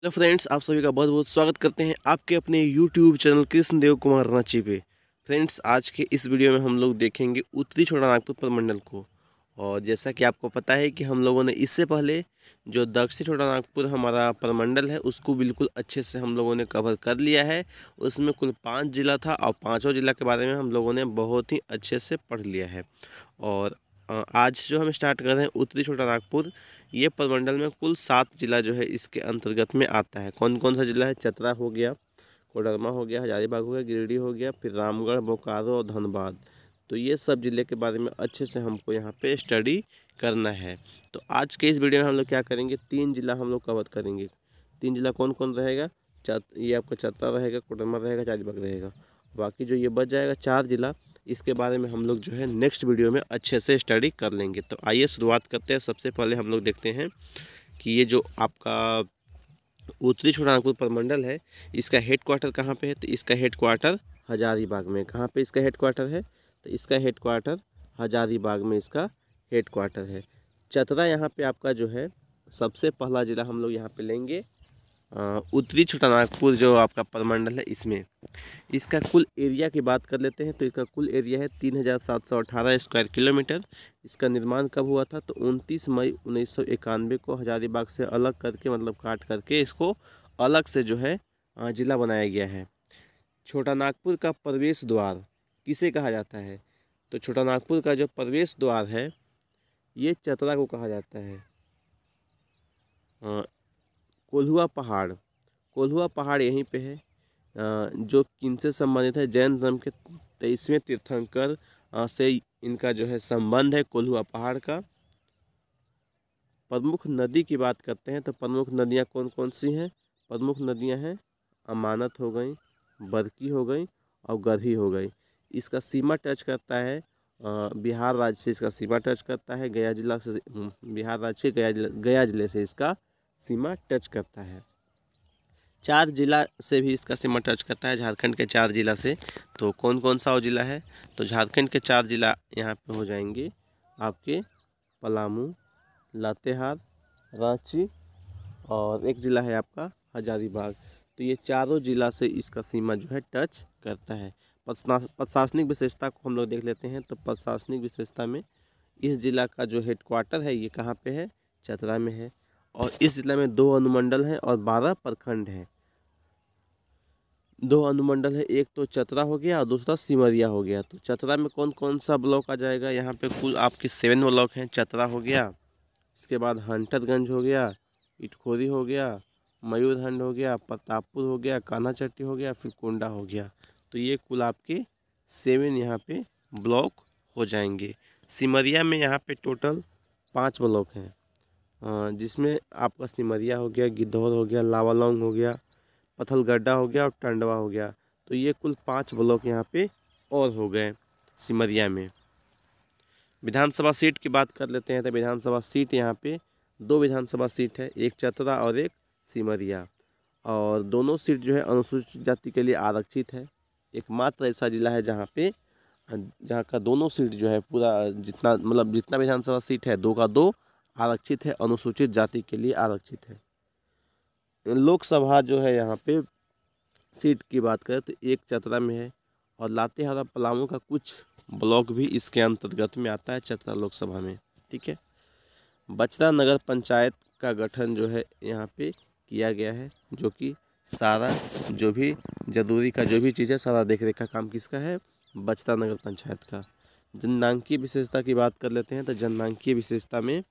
Hello friends, आप सभी का बहुत बहुत स्वागत करते हैं आपके अपने यूट्यूब चैनल कृष्णदेव कुमार रांची पे। फ्रेंड्स, आज के इस वीडियो में हम लोग देखेंगे उत्तरी छोटानागपुर प्रमंडल को। और जैसा कि आपको पता है कि हम लोगों ने इससे पहले जो दक्षिण छोटानागपुर हमारा प्रमंडल है उसको बिल्कुल अच्छे से हम लोगों ने कवर कर लिया है। उसमें कुल 5 जिला था और पाँचों जिला के बारे में हम लोगों ने बहुत ही अच्छे से पढ़ लिया है। और आज जो हम स्टार्ट कर रहे हैं उत्तरी छोटानागपुर, ये प्रमंडल में कुल 7 जिला जो है इसके अंतर्गत में आता है। कौन कौन सा जिला है? चतरा हो गया, कोडरमा हो गया, हजारीबाग हो गया, गिरिडीह हो गया, फिर रामगढ़, बोकारो और धनबाद। तो ये सब जिले के बारे में अच्छे से हमको यहाँ पे स्टडी करना है। तो आज के इस वीडियो में हम लोग क्या करेंगे, 3 जिला हम लोग कवर करेंगे। 3 जिला कौन कौन रहेगा? ये आपका चतरा रहेगा, कोडरमा रहेगा, हजारीबाग रहेगा। बाकी जो ये बच जाएगा 4 जिला, इसके बारे में हम लोग जो है नेक्स्ट वीडियो में अच्छे से स्टडी कर लेंगे। तो आइए शुरुआत करते हैं। सबसे पहले हम लोग देखते हैं कि ये जो आपका उत्तरी छोटानागपुर प्रमंडल है, इसका हेड क्वार्टर कहाँ पे है? तो इसका हेड क्वार्टर हजारीबाग में। कहाँ पे इसका हेड क्वार्टर है? तो इसका हेड क्वार्टर हजारीबाग में इसका हेड क्वार्टर है। चतरा यहाँ पे आपका जो है सबसे पहला ज़िला हम लोग यहाँ पे लेंगे। उत्तरी छोटानागपुर जो आपका प्रमंडल है इसमें इसका कुल एरिया की बात कर लेते हैं। तो इसका कुल एरिया है 3718 स्क्वायर किलोमीटर। इसका निर्माण कब हुआ था? तो 29 मई 1991 को हजारीबाग से अलग करके, मतलब काट करके इसको अलग से जो है जिला बनाया गया है। छोटानागपुर का प्रवेश द्वार किसे कहा जाता है? तो छोटानागपुर का जो प्रवेश द्वार है ये चतरा को कहा जाता है। कोल्हुआ पहाड़, कोल्हुआ पहाड़ यहीं पे है, जो किनसे संबंधित है? जैन धर्म के 23वें तीर्थंकर से इनका जो है संबंध है कोल्हुआ पहाड़ का। प्रमुख नदी की बात करते हैं तो प्रमुख नदियां कौन कौन सी हैं? प्रमुख नदियां हैं अमानत हो गई, बरकी हो गई और गरही हो गई। इसका सीमा टच करता है बिहार राज्य से, इसका सीमा टच करता है गया जिला से। बिहार राज्य के गया जिले से इसका सीमा टच करता है। 4 जिला से भी इसका सीमा टच करता है, झारखंड के 4 जिला से। तो कौन कौन सा वो जिला है? तो झारखंड के 4 जिला यहाँ पे हो जाएंगे आपके पलामू, लातेहार, रांची और एक जिला है आपका हजारीबाग। तो ये चारों जिला से इसका सीमा जो है टच करता है। प्रशासनिक विशेषता को हम लोग देख लेते हैं। तो प्रशासनिक विशेषता में इस जिला का जो हेड क्वार्टर है ये कहाँ पे है? चतरा में है। और इस जिला में 2 अनुमंडल हैं और 12 प्रखंड हैं। 2 अनुमंडल है, एक तो चतरा हो गया और दूसरा सिमरिया हो गया। तो चतरा में कौन कौन सा ब्लॉक आ जाएगा? यहाँ पे कुल आपके 7 ब्लॉक हैं। चतरा हो गया, इसके बाद हंटरगंज हो गया, इटखोरी हो गया, मयूरहंड हो गया, प्रतापपुर हो गया, कान्हाचट्टी हो गया, फिर कोंडा हो गया। तो ये कुल आपके 7 यहाँ पे ब्लॉक हो जाएंगे। सिमरिया में यहाँ पे टोटल 5 ब्लॉक हैं, जिसमें आपका सिमरिया हो गया, गिद्धौर हो गया, लावालौंग हो गया, पत्थलगड्ढा हो गया और टंडवा हो गया। तो ये कुल 5 ब्लॉक यहाँ पे और हो गए सिमरिया में। विधानसभा सीट की बात कर लेते हैं। तो विधानसभा सीट यहाँ पे 2 विधानसभा सीट है, एक चतरा और एक सिमरिया। और दोनों सीट जो है अनुसूचित जाति के लिए आरक्षित है। एकमात्र ऐसा जिला है जहाँ का दोनों सीट जो है पूरा जितना विधानसभा सीट है 2 का 2 आरक्षित है, अनुसूचित जाति के लिए आरक्षित है। लोकसभा जो है यहाँ पे सीट की बात करें तो एक चतरा में है और लातेहार और पलामू का कुछ ब्लॉक भी इसके अंतर्गत में आता है चतरा लोकसभा में। ठीक है। बचरा नगर पंचायत का गठन जो है यहाँ पे किया गया है, जो कि सारा जो भी जरूरी का जो भी चीज़ है सारा देख रेख का काम किसका है? बचरा नगर पंचायत का। जननांकीय विशेषता की बात कर लेते हैं। तो जननांकीय विशेषता में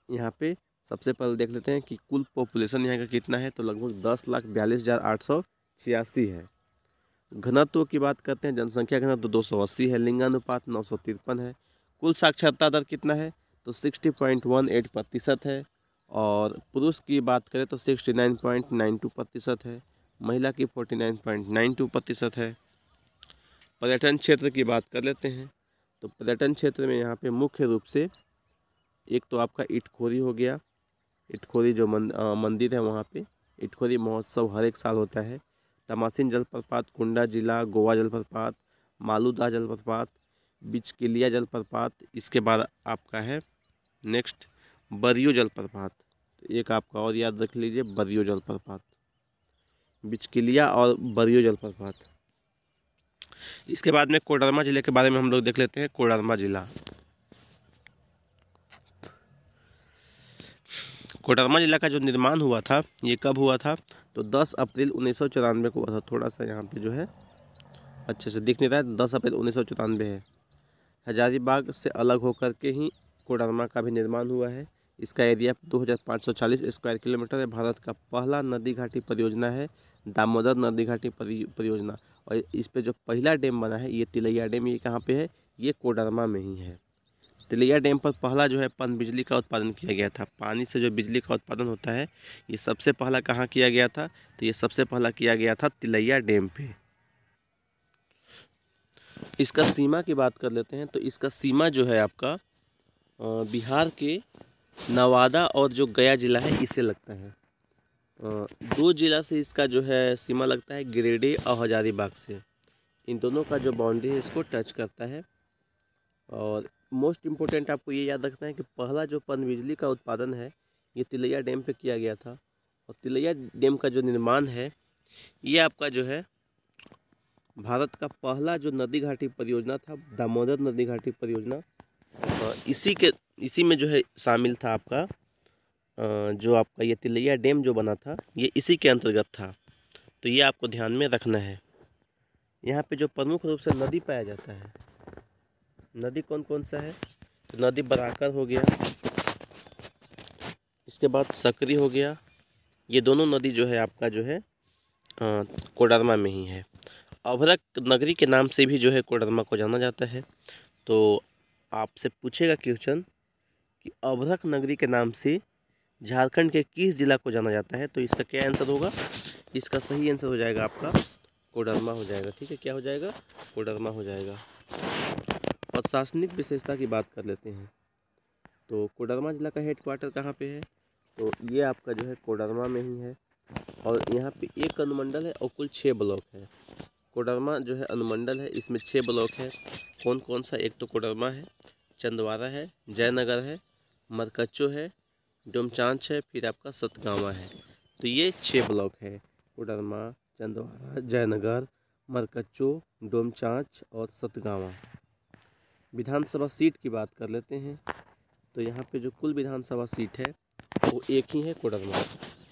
यहाँ पे सबसे पहले देख लेते हैं कि कुल पॉपुलेशन यहाँ का कितना है। तो लगभग 10,42,886 है। घनत्व की बात करते हैं, जनसंख्या घनत्व 280 है। लिंगानुपात 953 है। कुल साक्षरता दर कितना है? तो 60.18% है। और पुरुष की बात करें तो 69.92% है। महिला की 49.92% है। पर्यटन क्षेत्र की बात कर लेते हैं। तो पर्यटन क्षेत्र में यहाँ पे मुख्य रूप से एक तो आपका इटखोरी हो गया। इटखोरी जो मंदिर है वहाँ पे इटखोरी महोत्सव हर एक साल होता है। तमासिन जलप्रपात, कुंडा जिला, गोवा जलप्रपात, मालूदा जलप्रपात, बिचकिलिया जलप्रपात। इसके बाद आपका है नेक्स्ट बरियो जलप्रपात। तो एक आपका और याद रख लीजिए, बरियो जलप्रपात, बिचकिलिया और बरियो जलप्रपात। इसके बाद में कोडरमा जिले के बारे में हम लोग देख लेते हैं। कोडरमा जिला, कोडरमा जिला का जो निर्माण हुआ था ये कब हुआ था? तो 10 अप्रैल 1994 को हुआ था। थोड़ा सा यहाँ पे जो है अच्छे से दिख नहीं रहा है, 10 अप्रैल 1994 है। हजारीबाग से अलग होकर के ही कोडरमा का भी निर्माण हुआ है। इसका एरिया 2540 स्क्वायर किलोमीटर है। भारत का पहला नदी घाटी परियोजना है दामोदर नदी घाटी परियोजना। और इस पे जो पहला डैम बना है ये तिलैया डैम, ये कहाँ पे है? ये कोडरमा में ही है। तिलैया डैम पर पहला जो है पनबिजली का उत्पादन किया गया था। पानी से जो बिजली का उत्पादन होता है ये सबसे पहला कहाँ किया गया था? तो ये सबसे पहला किया गया था तिलैया डैम पे। इसका सीमा की बात कर लेते हैं तो इसका सीमा जो है आपका बिहार के नवादा और जो गया जिला है इससे लगता है। दो जिला से इसका जो है सीमा लगता है, गिरिडीह और हजारीबाग से। इन दोनों का जो बाउंड्री है इसको टच करता है। और मोस्ट इम्पोर्टेंट आपको ये याद रखना है कि पहला जो पनबिजली का उत्पादन है ये तिलैया डैम पे किया गया था। और तिलैया डैम का जो निर्माण है ये आपका जो है भारत का पहला जो नदी घाटी परियोजना था, दामोदर नदी घाटी परियोजना, इसी में जो है शामिल था आपका जो आपका ये तिलैया डैम जो बना था ये इसी के अंतर्गत था। तो ये आपको ध्यान में रखना है। यहाँ पे जो प्रमुख रूप से नदी पाया जाता है, नदी कौन कौन सा है? तो नदी बराकर हो गया, इसके बाद सकरी हो गया। ये दोनों नदी जो है आपका जो है कोडरमा में ही है। अभ्रक नगरी के नाम से भी जो है कोडरमा को जाना जाता है। तो आपसे पूछेगा क्वेश्चन कि अभ्रक नगरी के नाम से झारखंड के किस जिला को जाना जाता है? तो इसका क्या आंसर होगा? इसका सही आंसर हो जाएगा आपका कोडरमा हो जाएगा। ठीक है, क्या हो जाएगा? कोडरमा हो जाएगा। प्रशासनिक विशेषता की बात कर लेते हैं तो कोडरमा जिला का हेडक्वार्टर कहाँ पे है? तो ये आपका जो है कोडरमा में ही है। और यहाँ पे एक अनुमंडल है और कुल 6 ब्लॉक है। कोडरमा जो है अनुमंडल है, इसमें 6 ब्लॉक है। कौन कौन सा? एक तो कोडरमा है, चंदवारा है, जयनगर है, मरकच्चो है, डोमचांच है, फिर आपका सतगावा है। तो ये 6 ब्लॉक है, कोडरमा, चंदवारा, जयनगर, मरकच्चो, डोमचांच और सतगावा। विधानसभा सीट की बात कर लेते हैं तो यहाँ पे जो कुल विधानसभा सीट है वो एक ही है, कोडरमा।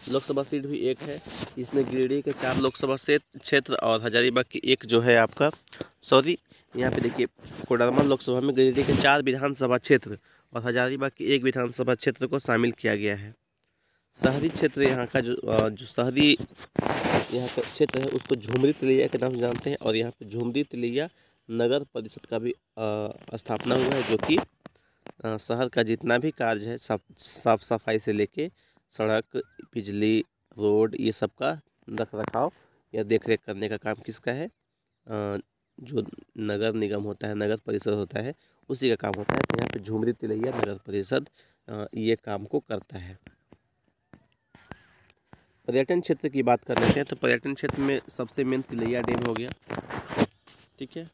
लोकसभा सीट भी एक है। इसमें गिरिडीह के 4 लोकसभा क्षेत्र और हजारीबाग की एक जो है आपका यहाँ पे देखिए कोडरमा लोकसभा में गिरिडीह के 4 विधानसभा क्षेत्र और हजारीबाग के 1 विधानसभा क्षेत्र को शामिल किया गया है। शहरी क्षेत्र यहाँ का जो शहरी यहाँ का क्षेत्र है उसको झुमरी तिलैया के नाम से जानते हैं। और यहाँ पे झुमरी तिलैया नगर परिषद का भी स्थापना हुआ है, जो कि शहर का जितना भी कार्य है साफ सफाई से लेके सड़क, बिजली, रोड, ये सब का रख रखाव या देखरेख करने का काम किसका है? जो नगर निगम होता है, नगर परिषद होता है, उसी का काम होता है। तो यहाँ पे झुमरी तिलैया नगर परिषद ये काम को करता है। पर्यटन क्षेत्र की बात कर लेते हैं तो पर्यटन क्षेत्र में सबसे मेन तिलैया डैम हो गया, ठीक है,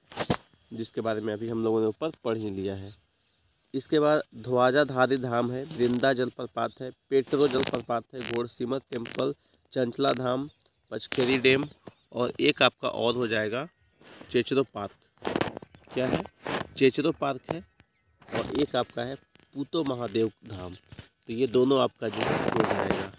जिसके बारे में अभी हम लोगों ने ऊपर पढ़ ही लिया है। इसके बाद ध्वजाधारी धाम है, वृंदा जलप्रपात है, पेट्रो जलप्रपात है, घोड़सीमत टेम्पल, चंचला धाम, पचखेरी डैम और एक आपका और हो जाएगा चेचरो पार्क। क्या है? चेचरो पार्क है। और एक आपका है पूतो महादेव धाम। तो ये दोनों आपका जो हो जाएगा।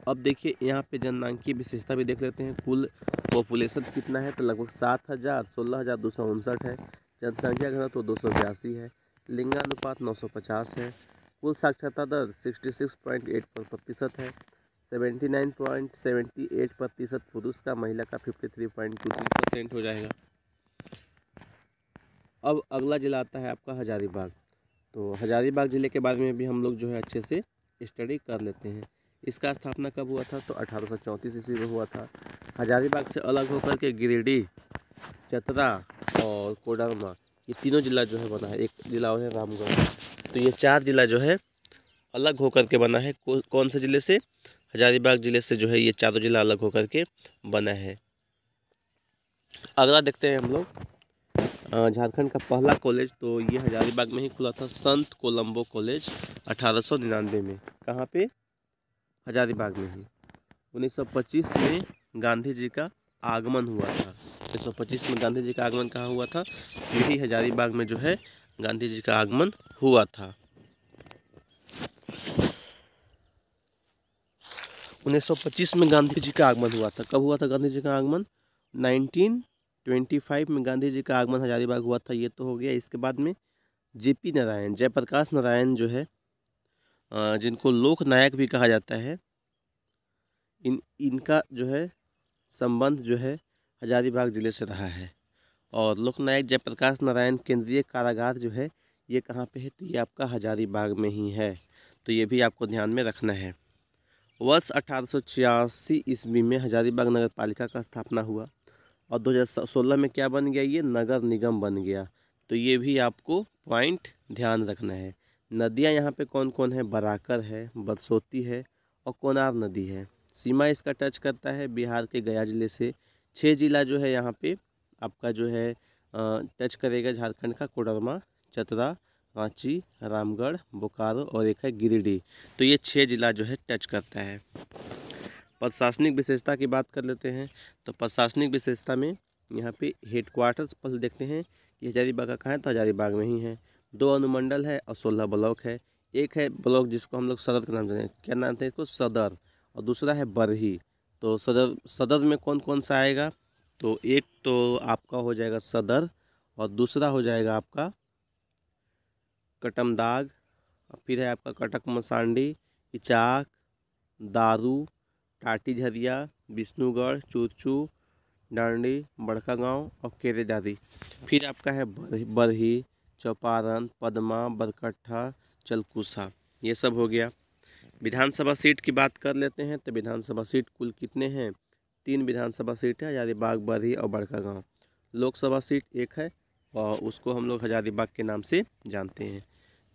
अब देखिए यहाँ पे जननांकीय विशेषता भी देख लेते हैं। कुल पॉपुलेशन कितना है? तो लगभग 7,000 16,259 है। जनसंख्या घनत्व तो 282 है। लिंगानुपात 950 है। कुल साक्षरता दर 66.8% है। 79.78% पुरुष का, महिला का 53.23% हो जाएगा। अब अगला जिला आता है आपका हजारीबाग। तो हजारीबाग ज़िले के बारे में भी हम लोग जो है अच्छे से स्टडी कर लेते हैं। इसका स्थापना कब हुआ था? तो 1834 ईस्वी में हुआ था। हजारीबाग से अलग होकर के गिरिडीह, चतरा और कोडरमा ये तीनों जिला जो है बना है। एक जिला है रामगढ़। तो ये 4 जिला जो है अलग होकर के बना है। कौन से ज़िले से? हजारीबाग ज़िले से जो है ये चारों जिला अलग होकर के बना है। अगला देखते हैं हम लोग झारखंड का पहला कॉलेज तो ये हजारीबाग में ही खुला था, संत कोलंबो कॉलेज 1899 में। कहाँ पे? हजारीबाग में ही। 1925 में गांधी जी का आगमन हुआ था। 1925 में गांधी जी का आगमन कहाँ हुआ था? यही हजारीबाग में जो है गांधी जी का आगमन हुआ था। 1925 में गांधी जी का आगमन हुआ था। कब हुआ था गांधी जी का आगमन? 1925 में गांधी जी का आगमन हजारीबाग हुआ था। ये तो हो गया। इसके बाद में जेपी नारायण, जयप्रकाश नारायण जो है, जिनको लोक नायक भी कहा जाता है, इनका जो है संबंध जो है हजारीबाग ज़िले से रहा है। और लोकनायक जयप्रकाश नारायण केंद्रीय कारागार जो है ये कहाँ पे है? तो ये आपका हजारीबाग में ही है। तो ये भी आपको ध्यान में रखना है। वर्ष 1886 ईस्वी में हजारीबाग नगर पालिका का स्थापना हुआ और 2016 में क्या बन गया? ये नगर निगम बन गया। तो ये भी आपको पॉइंट ध्यान रखना है। नदियाँ यहाँ पे कौन कौन है? बराकर है, बरसोती है और कोनार नदी है। सीमा इसका टच करता है बिहार के गया जिले से। 6 जिला जो है यहाँ पे आपका जो है टच करेगा झारखंड का, कोडरमा, चतरा, रांची, रामगढ़, बोकारो और एक है गिरिडीह। तो ये 6 जिला जो है टच करता है। प्रशासनिक विशेषता की बात कर लेते हैं। तो प्रशासनिक विशेषता में यहाँ पे हेडक्वार्टर्स पर देखते हैं कि हजारीबाग का कहाँ है? तो हजारीबाग में ही है। 2 अनुमंडल है और 16 ब्लॉक है। एक है ब्लॉक जिसको हम लोग सदर का नाम देते हैं। क्या नाम था इसको? सदर। और दूसरा है बरही। तो सदर में कौन कौन सा आएगा? तो एक तो आपका हो जाएगा सदर और दूसरा हो जाएगा आपका कटमदाग, फिर है आपका कटक मसांडी, इचाक, दारू, टाटी झरिया, विष्णुगढ़, चूरचू, डांडी, बड़का गांव और केरेडारी। फिर आपका है बरही, चौपारण, पदमा, बरकट्ठा, चलकुसा। ये सब हो गया। विधानसभा सीट की बात कर लेते हैं। तो विधानसभा सीट कुल कितने हैं? 3 विधानसभा सीट है, हजारीबाग, बरही और बड़का गांव। लोकसभा सीट एक है और उसको हम लोग हजारीबाग के नाम से जानते हैं।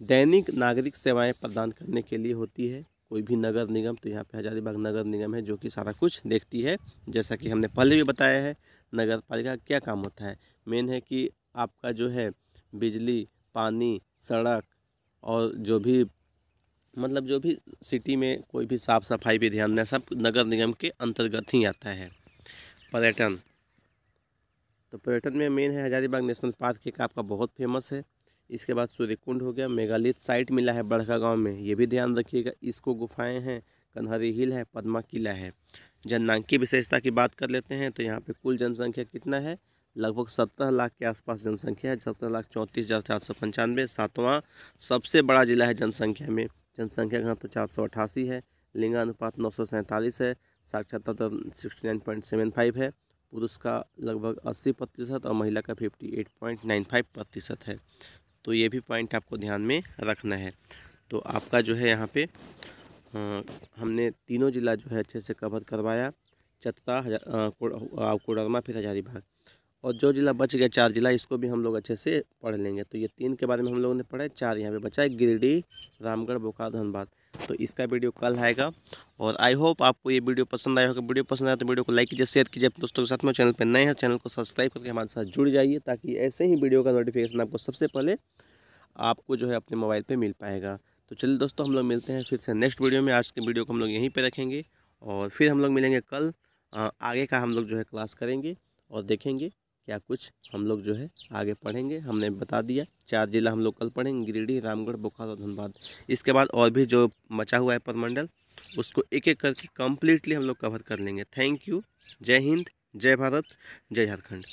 दैनिक नागरिक सेवाएं प्रदान करने के लिए होती है कोई भी नगर निगम। तो यहाँ पे हजारीबाग नगर निगम है जो कि सारा कुछ देखती है। जैसा कि हमने पहले भी बताया है, नगर पालिका का क्या काम होता है? मेन है कि आपका जो है बिजली, पानी, सड़क और जो भी जो भी सिटी में कोई भी साफ़ सफाई भी ध्यान दें, सब नगर निगम के अंतर्गत ही आता है। पर्यटन, तो पर्यटन में मेन है हजारीबाग नेशनल पार्क एक आपका बहुत फेमस है। इसके बाद सूर्यकुंड हो गया। मेगालिथ साइट मिला है बड़का गांव में, ये भी ध्यान रखिएगा। इसको गुफाएं हैं, कन्हरी हिल है, पद्मा किला है। जननांकी विशेषता की बात कर लेते हैं। तो यहाँ पे कुल जनसंख्या कितना है? लगभग 17 लाख के आसपास जनसंख्या है। 17,34,495। 7वां सबसे बड़ा जिला है जनसंख्या में। जनसंख्या घनत्व तो 488 है। लिंगानुपात 947 है। साक्षरता दर 69.75 है। पुरुष का लगभग 80% और महिला का 58.95% है। तो ये भी पॉइंट आपको ध्यान में रखना है। तो आपका जो है यहाँ पे हमने तीनों जिला जो है अच्छे से कवर करवाया। चतरा, कोडरमा, फिर हजारीबाग। और जो जिला बच गया 4 जिला, इसको भी हम लोग अच्छे से पढ़ लेंगे। तो ये 3 के बारे में हम लोगों ने पढ़ा है, 4 यहाँ पे बचा है, गिरिडीह, रामगढ़, बोकारो, धनबाद। तो इसका वीडियो कल आएगा और आई होप आपको ये वीडियो पसंद आया होगा। वीडियो पसंद आया तो वीडियो को लाइक कीजिए, शेयर कीजिए अपने दोस्तों के साथ में। चैनल पर नए हैं, चैनल को सब्सक्राइब करके हमारे साथ जुड़ जाइए ताकि ऐसे ही वीडियो का नोटिफिकेशन आपको सबसे पहले आपको जो है अपने मोबाइल पर मिल पाएगा। तो चलिए दोस्तों, हम लोग मिलते हैं फिर से नेक्स्ट वीडियो में। आज के वीडियो को हम लोग यहीं पर रखेंगे और फिर हम लोग मिलेंगे कल। आगे का हम लोग जो है क्लास करेंगे और देखेंगे क्या कुछ हम लोग जो है आगे पढ़ेंगे। हमने बता दिया 4 जिला हम लोग कल पढ़ेंगे, गिरिडीह, रामगढ़, बोकारो, धनबाद। इसके बाद और भी जो बचा हुआ है प्रमंडल, उसको एक एक करके कम्प्लीटली हम लोग कवर कर लेंगे। Thank you. जय हिंद, जय भारत, जय झारखंड।